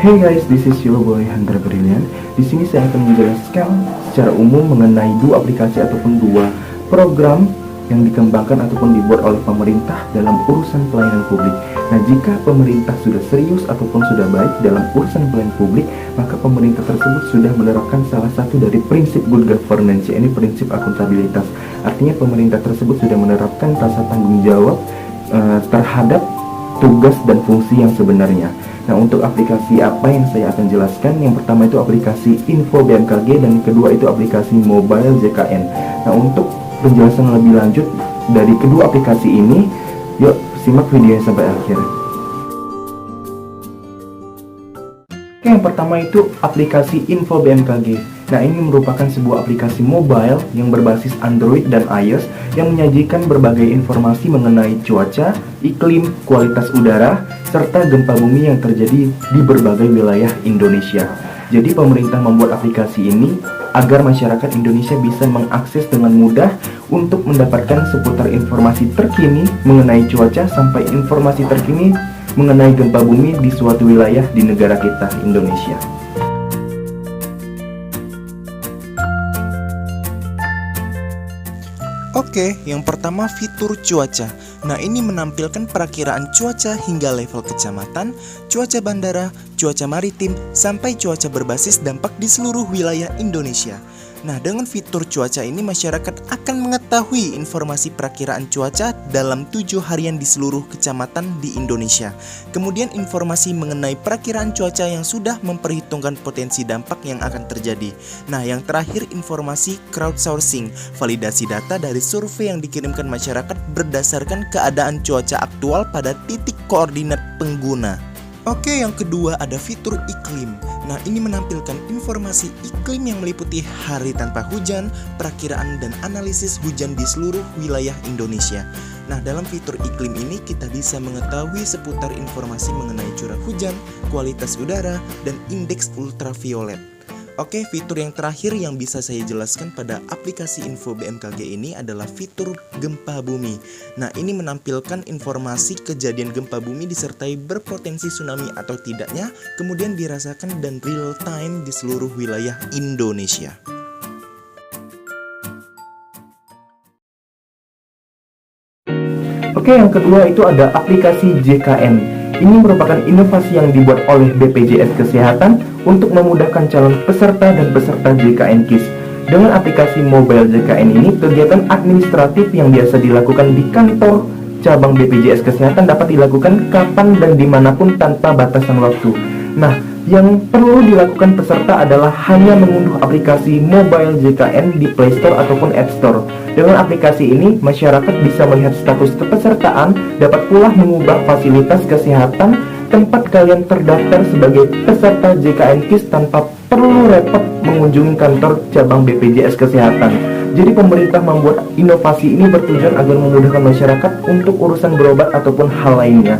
Hey guys, this is your boy Hunter Brilliant. Di sini saya akan menjelaskan secara umum mengenai dua aplikasi ataupun dua program yang dikembangkan ataupun dibuat oleh pemerintah dalam urusan pelayanan publik. Nah, jika pemerintah sudah serius ataupun sudah baik dalam urusan pelayanan publik, maka pemerintah tersebut sudah menerapkan salah satu dari prinsip good governance, yaitu prinsip akuntabilitas. Artinya pemerintah tersebut sudah menerapkan rasa tanggung jawab terhadap tugas dan fungsi yang sebenarnya. Nah, untuk aplikasi apa yang saya akan jelaskan? Yang pertama itu aplikasi Info BMKG dan yang kedua itu aplikasi Mobile JKN. Nah, untuk penjelasan lebih lanjut dari kedua aplikasi ini, yuk simak videonya sampai akhir. Oke, yang pertama itu aplikasi Info BMKG. Nah, ini merupakan sebuah aplikasi mobile yang berbasis Android dan iOS yang menyajikan berbagai informasi mengenai cuaca, iklim, kualitas udara, serta gempa bumi yang terjadi di berbagai wilayah Indonesia. Jadi pemerintah membuat aplikasi ini agar masyarakat Indonesia bisa mengakses dengan mudah untuk mendapatkan seputar informasi terkini mengenai cuaca sampai informasi terkini mengenai gempa bumi di suatu wilayah di negara kita, Indonesia. Oke, yang pertama fitur cuaca. Nah, ini menampilkan perakiraan cuaca hingga level kecamatan, cuaca bandara, cuaca maritim, sampai cuaca berbasis dampak di seluruh wilayah Indonesia. Nah, dengan fitur cuaca ini masyarakat akan mengetahui informasi perakiraan cuaca dalam 7 harian di seluruh kecamatan di Indonesia. Kemudian informasi mengenai perakiraan cuaca yang sudah memperhitungkan potensi dampak yang akan terjadi. Nah, yang terakhir informasi crowdsourcing, validasi data dari survei yang dikirimkan masyarakat berdasarkan keadaan cuaca aktual pada titik koordinat pengguna. Oke, yang kedua ada fitur iklim. Nah, ini menampilkan informasi iklim yang meliputi hari tanpa hujan, perakiraan dan analisis hujan di seluruh wilayah Indonesia. Nah, dalam fitur iklim ini kita bisa mengetahui seputar informasi mengenai curah hujan, kualitas udara, dan indeks ultraviolet. Oke, fitur yang terakhir yang bisa saya jelaskan pada aplikasi Info BMKG ini adalah fitur gempa bumi. Nah, ini menampilkan informasi kejadian gempa bumi disertai berpotensi tsunami atau tidaknya, kemudian dirasakan dan real time di seluruh wilayah Indonesia. Oke, yang kedua itu ada aplikasi JKN. Ini merupakan inovasi yang dibuat oleh BPJS Kesehatan untuk memudahkan calon peserta dan peserta JKN KIS. Dengan aplikasi mobile JKN ini, kegiatan administratif yang biasa dilakukan di kantor cabang BPJS Kesehatan dapat dilakukan kapan dan dimanapun tanpa batasan waktu. Nah, yang perlu dilakukan peserta adalah hanya mengunduh aplikasi mobile JKN di Play Store ataupun App Store. Dengan aplikasi ini, masyarakat bisa melihat status kepesertaan, dapat pula mengubah fasilitas kesehatan tempat kalian terdaftar sebagai peserta JKN KIS tanpa perlu repot mengunjungi kantor cabang BPJS Kesehatan. Jadi pemerintah membuat inovasi ini bertujuan agar memudahkan masyarakat untuk urusan berobat ataupun hal lainnya.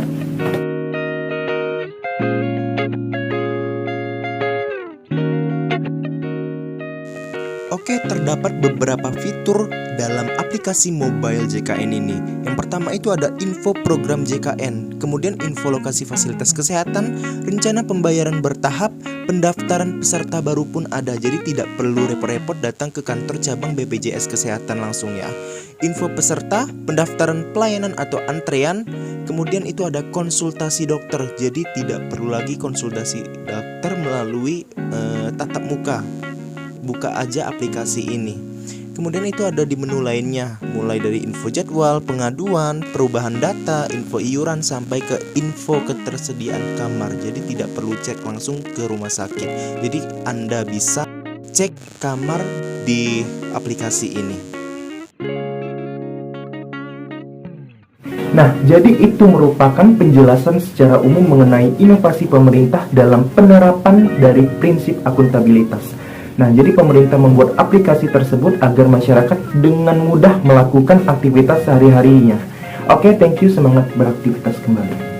Oke, terdapat beberapa fitur dalam aplikasi mobile JKN ini. Yang pertama itu ada info program JKN, kemudian info lokasi fasilitas kesehatan, rencana pembayaran bertahap, pendaftaran peserta baru pun ada, jadi tidak perlu repot-repot datang ke kantor cabang BPJS Kesehatan langsung ya. Info peserta, pendaftaran pelayanan atau antrean, kemudian itu ada konsultasi dokter, jadi tidak perlu lagi konsultasi dokter melalui tatap muka. Buka aja aplikasi ini. Kemudian itu ada di menu lainnya, mulai dari info jadwal, pengaduan, perubahan data, info iuran, sampai ke info ketersediaan kamar. Jadi tidak perlu cek langsung ke rumah sakit. Jadi Anda bisa cek kamar di aplikasi ini. Nah, jadi itu merupakan penjelasan secara umum mengenai inovasi pemerintah dalam penerapan dari prinsip akuntabilitas. Nah, jadi pemerintah membuat aplikasi tersebut agar masyarakat dengan mudah melakukan aktivitas sehari-harinya. Oke, thank you, semangat beraktivitas kembali.